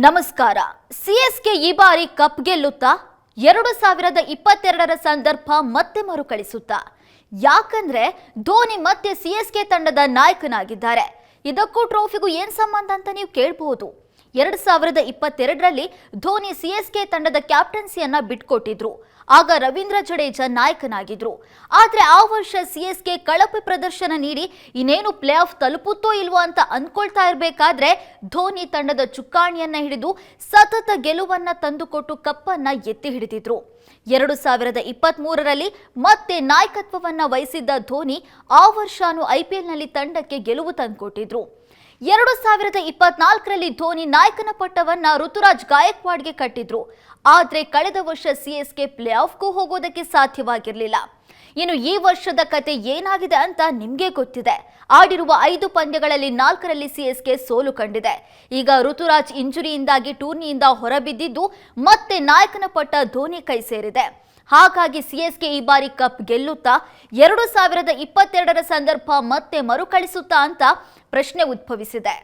ನಮಸ್ಕಾರ. ಸಿಎಸ್ಕೆ ಈ ಬಾರಿ ಕಪ್ ಗೆಲ್ಲುತ್ತಾ? 2022ರ ಸಂದರ್ಭ ಮತ್ತೆ ಮರುಕಳಿಸುತ್ತಾ? ಯಾಕಂದ್ರೆ ಧೋನಿ ಮತ್ತೆ ಸಿಎಸ್ಕೆ ತಂಡದ ನಾಯಕನಾಗಿದ್ದಾರೆ. ಇದಕ್ಕೂ ಟ್ರೋಫಿಗೂ ಏನ್ ಸಂಬಂಧ ಅಂತ ನೀವು ಕೇಳಬಹುದು. 2022ರಲ್ಲಿ ಧೋನಿ ಸಿಎಸ್ಕೆ ತಂಡದ ಕ್ಯಾಪ್ಟನ್ಸಿಯನ್ನ ಬಿಟ್ಕೊಟ್ಟಿದ್ರು. ಆಗ ರವೀಂದ್ರ ಜಡೇಜಾ ನಾಯಕನಾಗಿದ್ರು. ಆದ್ರೆ ಆ ವರ್ಷ ಸಿಎಸ್ಕೆ ಕಳಪೆ ಪ್ರದರ್ಶನ ನೀಡಿ ಇನ್ನೇನು ಪ್ಲೇ ಆಫ್ ತಲುಪುತ್ತೋ ಇಲ್ವೋ ಅಂತ ಅಂದ್ಕೊಳ್ತಾ ಇರಬೇಕಾದ್ರೆ ಧೋನಿ ತಂಡದ ಚುಕ್ಕಾಣಿಯನ್ನ ಹಿಡಿದು ಸತತ ಗೆಲುವನ್ನ ತಂದುಕೊಟ್ಟು ಕಪ್ಪನ್ನ ಎತ್ತಿ ಹಿಡಿದಿದ್ರು. 2023ರಲ್ಲಿ ಮತ್ತೆ ನಾಯಕತ್ವವನ್ನ ವಹಿಸಿದ್ದ ಧೋನಿ ಆ ವರ್ಷನೂ ಐಪಿಎಲ್ನಲ್ಲಿ ತಂಡಕ್ಕೆ ಗೆಲುವು ತಂದುಕೊಟ್ಟಿದ್ರು. 2024ರಲ್ಲಿ ಧೋನಿ ನಾಯಕನ ಪಟ್ಟವನ್ನ ಋತುರಾಜ್ ಗಾಯಕ್ವಾಡ್ಗೆ ಕಟ್ಟಿದ್ರು. ಆದ್ರೆ ಕಳೆದ ವರ್ಷ ಸಿಎಸ್ಕೆ ಪ್ಲೇ ಆಫ್ಗೂ ಹೋಗೋದಕ್ಕೆ ಸಾಧ್ಯವಾಗಿರಲಿಲ್ಲ. ಇನ್ನು ಈ ವರ್ಷದ ಕತೆ ಏನಾಗಿದೆ ಅಂತ ನಿಮ್ಗೆ ಗೊತ್ತಿದೆ. ಆಡಿರುವ 5 ಪಂದ್ಯಗಳಲ್ಲಿ 4ರಲ್ಲಿ ಸಿಎಸ್ಕೆ ಸೋಲು ಕಂಡಿದೆ. ಈಗ ಋತುರಾಜ್ ಇಂಜುರಿಯಿಂದಾಗಿ ಟೂರ್ನಿಯಿಂದ ಹೊರಬಿದ್ದಿದ್ದು ಮತ್ತೆ ನಾಯಕನ ಪಟ್ಟ ಧೋನಿ ಕೈ ಸೇರಿದೆ. ಹಾಗಾಗಿ ಸಿಎಸ್ಕೆ ಈ ಬಾರಿ ಕಪ್ ಗೆಲ್ಲುತ್ತಾ? 2022ರ ಸಂದರ್ಭ ಮತ್ತೆ ಮರುಕಳಿಸುತ್ತಾ ಅಂತ ಪ್ರಶ್ನೆ ಉದ್ಭವಿಸಿದೆ.